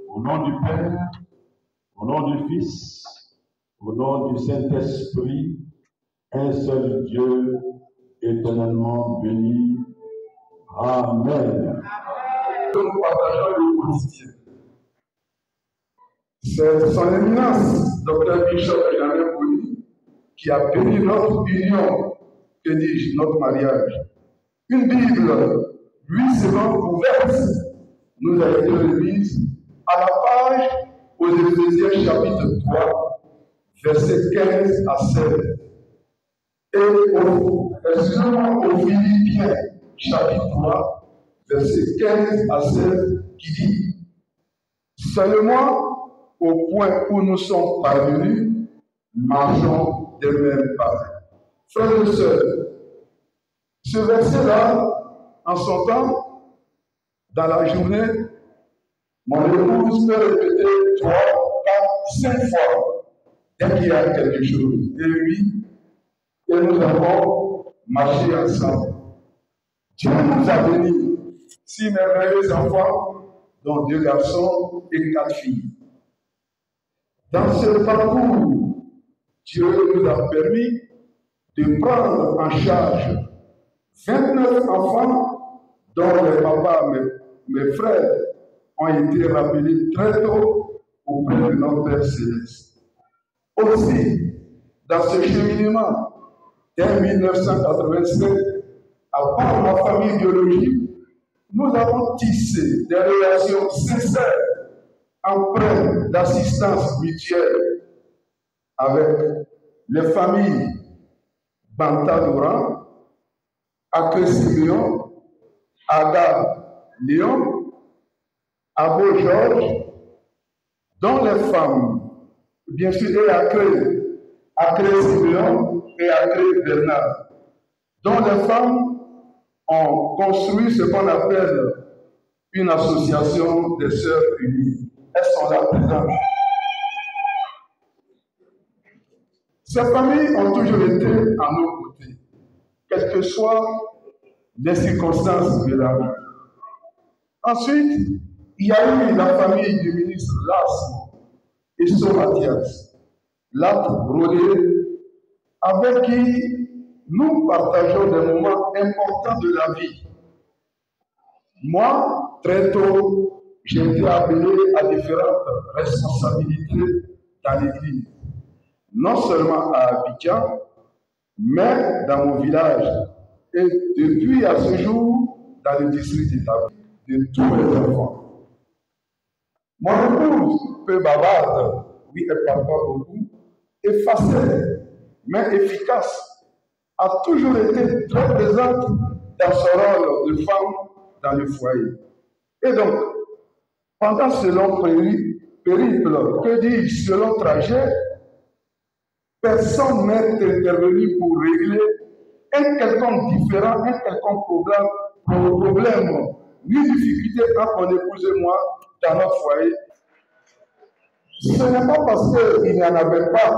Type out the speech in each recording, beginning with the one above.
Au nom du Père, au nom du Fils, au nom du Saint-Esprit, un seul Dieu, éternellement béni. Amen. Nous partageons le quotidien. C'est son éminence, Dr Bishop Benjamin Boni, qui a béni notre union, que dis-je, notre mariage. Une Bible, lui seulement ouverte, nous a été remise à la page aux Éphésiens chapitre 3, versets 15 à 16. Et aux Philippiens chapitre 3, versets 15 à 16, qui dit: seulement au point où nous sommes parvenus, marchons des mêmes pas. Frères et sœurs, ce verset-là, en son temps, dans la journée, mon épouse peut répéter 3, 4, 5 fois dès qu'il y a quelque chose. Et oui, et nous avons marché ensemble. Dieu nous a bénis 6 merveilleux enfants, dont 2 garçons et 4 filles. Dans ce parcours, Dieu nous a permis de prendre en charge 29 enfants dont les papas, mes frères, ont été rappelés très tôt auprès de notre Père Céleste. Aussi, dans ce cheminement, dès 1987, à part ma famille biologique, nous avons tissé des relations sincères, empreintes d'assistance mutuelle avec les familles Banta-Doran, Acre-Siméon, Aga-Léon, Abo-Georges, dont les femmes, bien sûr, et Acre-Siméon et Acre-Bernard, dont les femmes ont construit ce qu'on appelle une association des Sœurs Unies. Elles sont là présentes. Ces familles ont toujours été à nos côtés, quelles que soient les circonstances de la vie. Ensuite, il y a eu la famille du ministre Las et son Mathias, Lat Rodé, avec qui nous partageons des moments importants de la vie. Moi, très tôt, j'ai été appelé à différentes responsabilités dans l'Église. Non seulement à Abidjan, mais dans mon village. Et depuis à ce jour, dans le district établi de tous mes enfants. Mon épouse, peu bavarde, oui, elle parle pas beaucoup, effacée, mais efficace, a toujours été très présente dans son rôle de femme dans le foyer. Et donc, pendant ce long périple, que dis-je, ce long trajet, personne n'est intervenu pour régler un quelconque différend, un quelconque problème, ni difficulté entre mon épouse et moi dans notre foyer. Ce n'est pas parce qu'il n'y en avait pas.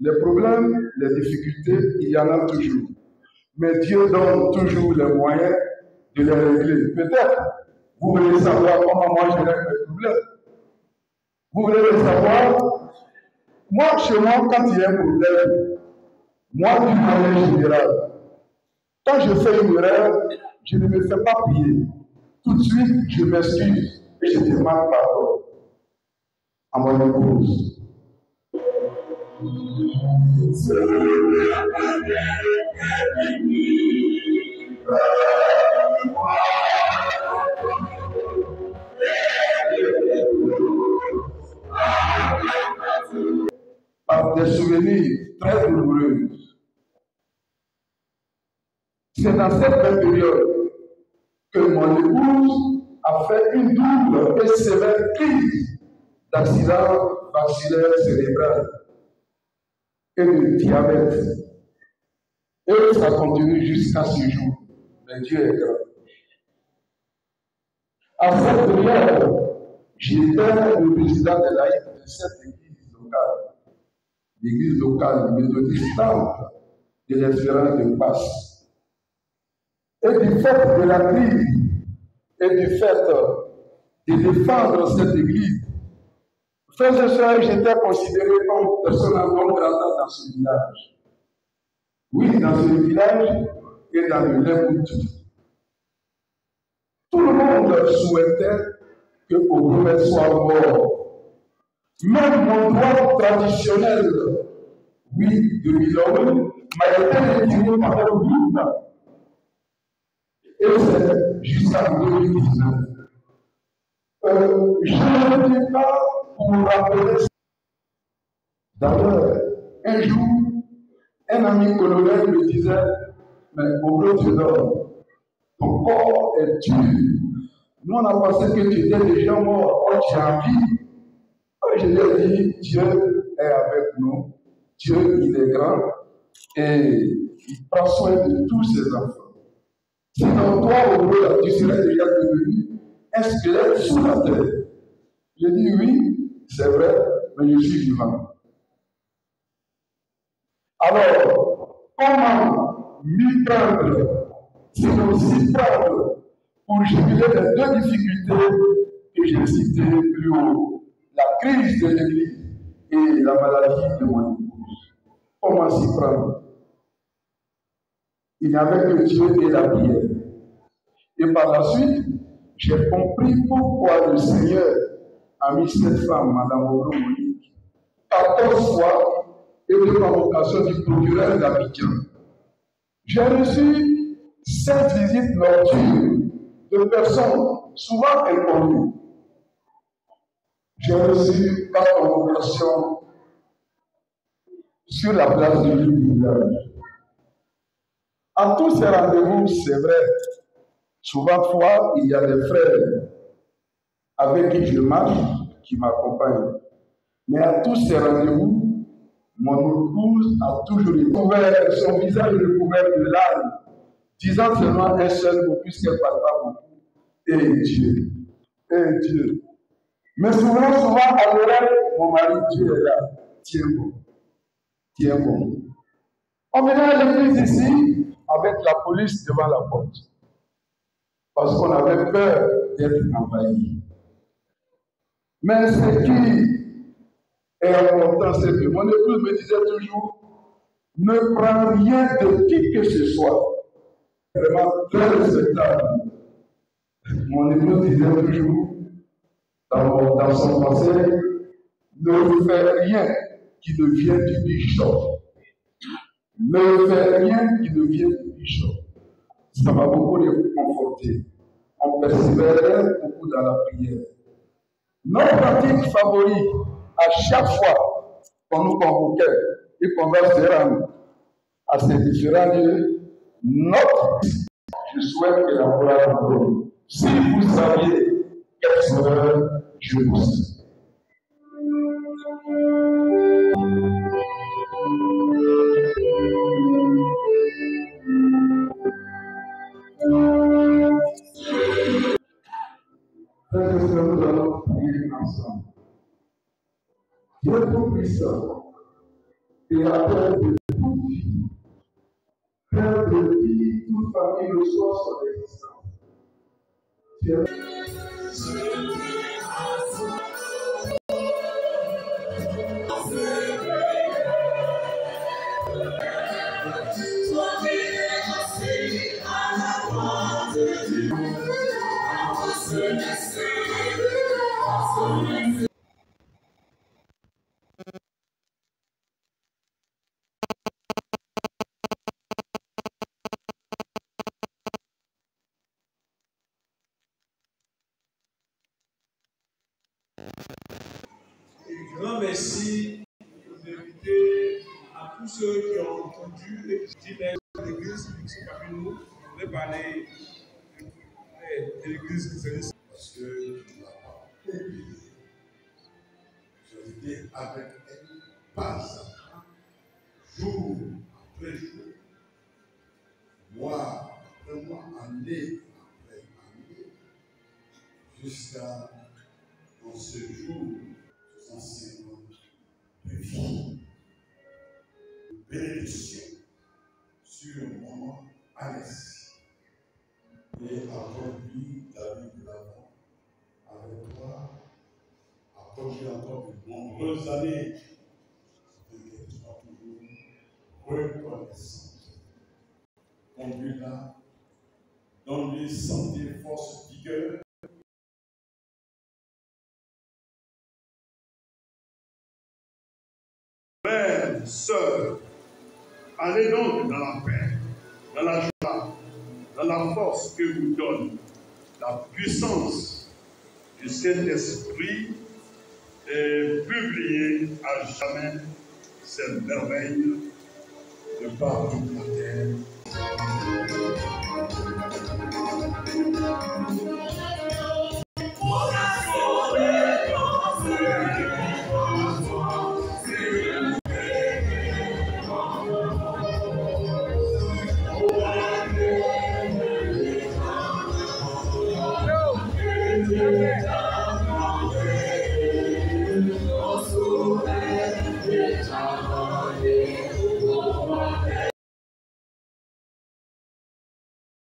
Les problèmes, les difficultés, il y en a toujours. Mais Dieu donne toujours les moyens de les régler. Peut-être, vous voulez savoir comment moi je règle mes problèmes. Vous voulez le savoir? Moi, chez moi, quand il y a un problème, moi, d'une manière générale, quand je fais une erreur, je ne me fais pas prier. Tout de suite, je m'excuse et je demande pardon à mon épouse. Par des souvenirs très douloureux. C'est dans cette même période que mon épouse a fait une double et sévère crise d'accident vasculaire cérébral et de diabète. Et ça continue jusqu'à ce jour. Mais Dieu est grand. À cette période, j'étais le président de laïcs de cette église locale. L'église locale méthodiste temple de l'Espérance de Passe. Et du fait de la crise, et du fait de défendre cette église. Frères et sœurs, j'étais considéré comme personne non grata dans ce village. Oui, dans ce village et dans le Lébout. Tout le monde souhaitait que Ogomé soit mort. Même mon droit traditionnel, oui, de Miloé, m'a été retiré pendant 8 ans. Et c'est jusqu'à 2019. Je ne dis pas pour rappeler. D'ailleurs, un jour, un ami colonel me disait, mais Ogomé, tu dors, ton corps est dur. Nous, on a pensé que tu étais déjà mort, oh, tu as envie. Je lui ai dit, Dieu est avec nous, Dieu, il est grand et il prend soin de tous ses enfants. Sinon, toi, au bout, tu serais déjà devenu un squelette sous la terre. Je dis oui, c'est vrai, mais je suis vivant. Alors, comment m'y prendre, sinon s'y prendre, pour juguler les deux difficultés que j'ai citées plus haut, la crise de l'Église et la maladie de mon épouse. Comment s'y prendre? Il n'y avait que Dieu et la prière. Et par la suite, j'ai compris pourquoi le Seigneur a mis cette femme, Madame Oglo Monique, 14 fois et de convocation du procureur d'Abidjan. J'ai reçu 7 visites nocturnes de personnes souvent inconnues. J'ai reçu 4 convocations sur la place de l'île du village. À tous ces rendez-vous, c'est vrai, souvent fois, il y a des frères avec qui je marche, qui m'accompagnent. Mais à tous ces rendez-vous, mon épouse a toujours couvert son visage recouvert de larmes, disant seulement un seul mot, puisqu'elle parle pas beaucoup. Et Dieu, et Dieu. Mais souvent, à l'oreille, mon mari, Dieu est là. Tiens bon, tiens bon. On venait à l'église ici avec la police devant la porte. Parce qu'on avait peur d'être envahi. Mais ce qui est important, c'est que mon épouse me disait toujours, ne prends rien de qui que ce soit. Vraiment très respectable. Mon épouse disait toujours, dans son conseil, ne fais rien qui ne vienne du bishop. Ne fais rien qui ne vienne du bishop. Ça m'a beaucoup réconforté. On persévérait beaucoup dans la prière. Notre pratique favorite, à chaque fois qu'on nous convoquait et qu'on va se rendre à ces différents lieux, je souhaite que la gloire vous donne. Si vous saviez quelle serait, je vous sais. Frères et sœurs, nous allons prier ensemble. Dieu tout-puissant, créateur de toute vie, Père de qui toute famille reçoit son existence. Grand merci de inviter à tous ceux qui ont entendu et qui disent l'église qui sont parmi nous. Je voudrais parler de l'église christianiste. Parce que je ne l'ai pas oublié. Je l'étais avec elle, pas à jour après jour, mois après mois, année après année, jusqu'à dans ce jour, 65 ans de vie, de bénédiction sur mon Alès. Et après lui, David nos années, de qu'elle soit toujours reconnaissante. Conduis-la, donne-lui santé, force, vigueur. Frères, sœurs, allez donc dans la paix, dans la joie, dans la force que vous donne la puissance du Saint-Esprit et publier à jamais ces merveilles de par toute la terre.